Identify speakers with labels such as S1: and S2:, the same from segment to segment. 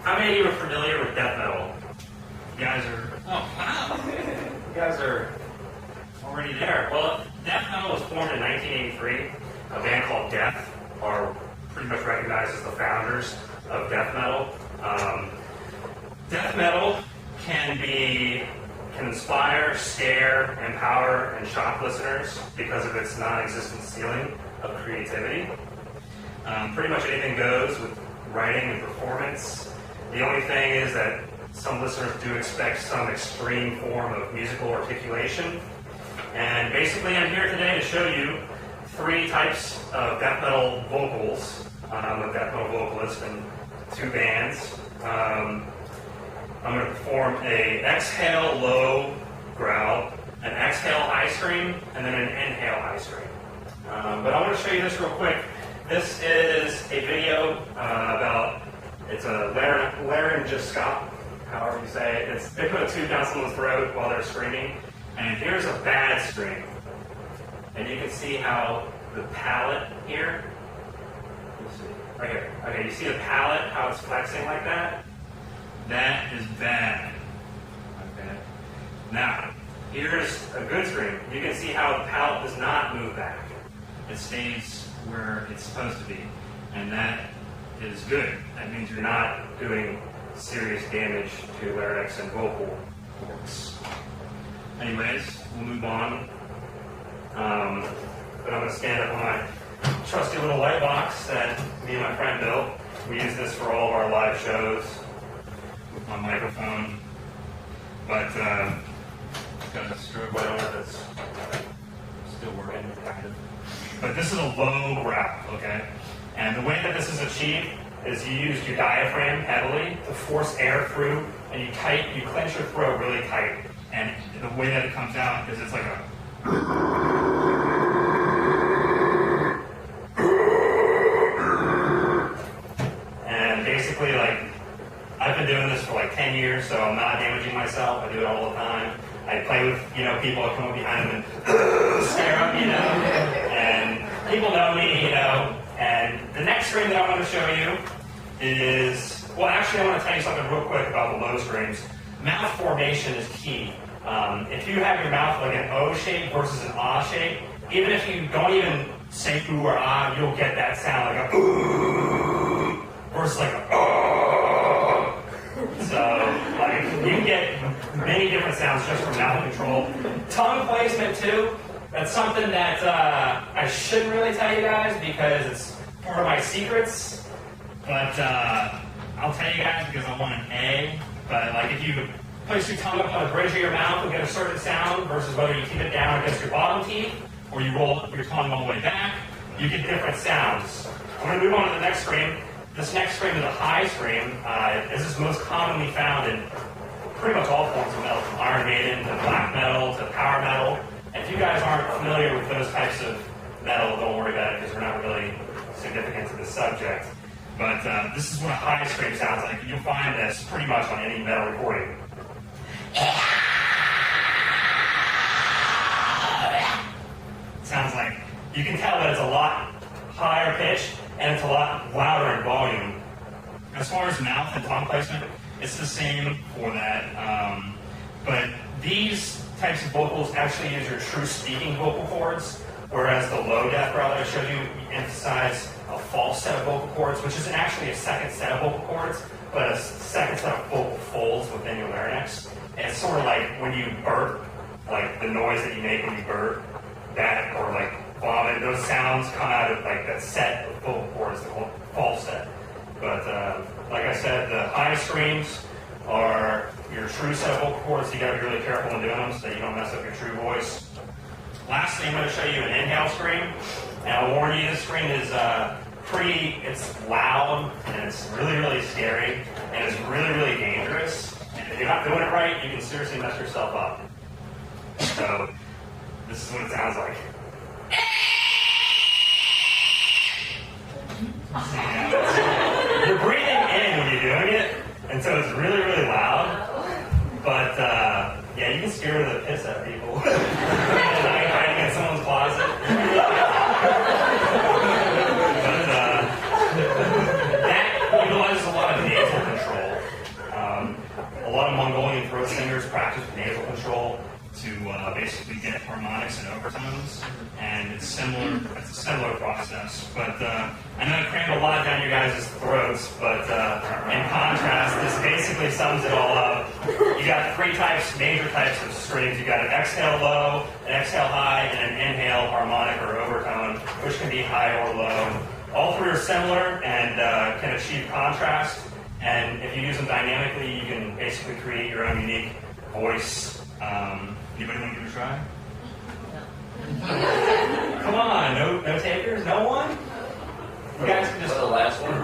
S1: How many of you are familiar with death metal? You guys are, oh wow, you guys are already there. Well, death metal was formed in 1983. A band called Death are pretty much recognized as the founders of death metal. Death metal can inspire, scare, empower, and shock listeners because of its non-existent ceiling of creativity. Pretty much anything goes with writing and performance. The only thing is that some listeners do expect some extreme form of musical articulation. And basically I'm here today to show you 3 types of death metal vocals, a death metal vocalist and 2 bands. I'm going to perform a exhale low growl, an exhale high scream, and then an inhale high scream. But I want to show you this real quick. This is a video about, it's a laryngoscope, however you say it. They put a tube down someone's throat while they're screaming. And here's a bad scream. And you can see how the palate here, right here. Okay, you see the palate, how it's flexing like that? That is bad. Okay. Now, here's a good scream. You can see how the palate does not move back. It stays where it's supposed to be. And that is good. That means you're not doing serious damage to larynx and vocal cords. Anyways, we'll move on. But I'm going to stand up on my trusty little light box that me and my friend built. We use this for all of our live shows with my microphone. But it's got a strobe light on it that's still working, kind of. But this is a low growl, okay? And the way that this is achieved is you use your diaphragm heavily to force air through, and you clench your throat really tight. And the way that it comes out is it's like a... And basically, like, I've been doing this for like 10 years, so I'm not damaging myself. I do it all the time. I play with, people that come up behind them and scare them, and people know me, and the next scream that I want to show you is, well, actually I want to tell you something real quick about the low screams. Mouth formation is key. If you have your mouth like an O shape versus an Ah shape, even if you don't even say ooh or ah, you'll get that sound like a ooh versus like a oh. So, like, you can get many different sounds just from mouth control. Tongue placement too. That's something that I shouldn't really tell you guys because it's part of my secrets. But I'll tell you guys because I want an A. But like if you place your tongue up on the bridge of your mouth and get a certain sound versus whether you keep it down against your bottom teeth or you roll your tongue all the way back, you get different sounds. I'm going to move on to the next scream. This next scream is a high scream. This is most commonly found in pretty much all forms of metal, from Iron Maiden to black metal to power metal. And if you guys aren't familiar with those types of metal, don't worry about it because we're not really significant to the subject. But this is what a high scream sounds like. You'll find this pretty much on any metal recording. Sounds like, you can tell that it's a lot higher pitch and it's a lot louder in volume. As far as mouth and tongue placement, it's the same for that. But these types of vocals actually use your true speaking vocal cords, whereas the low death growl that I showed you emphasize a false set of vocal cords, which isn't actually a second set of vocal cords, but a second set of vocal folds within your larynx. And it's sort of like when you burp, like the noise that you make when you burp, that, or like vomit, those sounds come out of like that set of vocal cords, the false set. But like I said, the high screams are your true set of vocal cords, so you gotta be really careful when doing them so that you don't mess up your true voice. Lastly, I'm gonna show you an inhale scream. And I'll warn you, this scream is it's loud, and it's really, really scary, and it's really, really dangerous. And if you're not doing it right, you can seriously mess yourself up. So, this is what it sounds like. You're breathing in when you're doing it, and so it's really, really loud. But, yeah, you can scare the piss out of people. Hiding in someone's closet. But, that utilizes a lot of nasal control. practice with nasal control to basically get harmonics and overtones, and it's similar. It's a similar process. But I know I crammed a lot down your guys' throats, but in contrast, this basically sums it all up. You got three types, major types of strings. You got an exhale low, an exhale high, and an inhale harmonic or overtone, which can be high or low. All three are similar and can achieve contrast. And if you use them dynamically, you can basically create your own unique voice. Anybody want to give it a try? Come on, no takers? No one? You guys can just...
S2: the last one?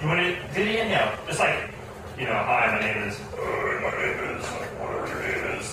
S1: You want to do the inhale? Just like, hi, my name is... whatever your name is.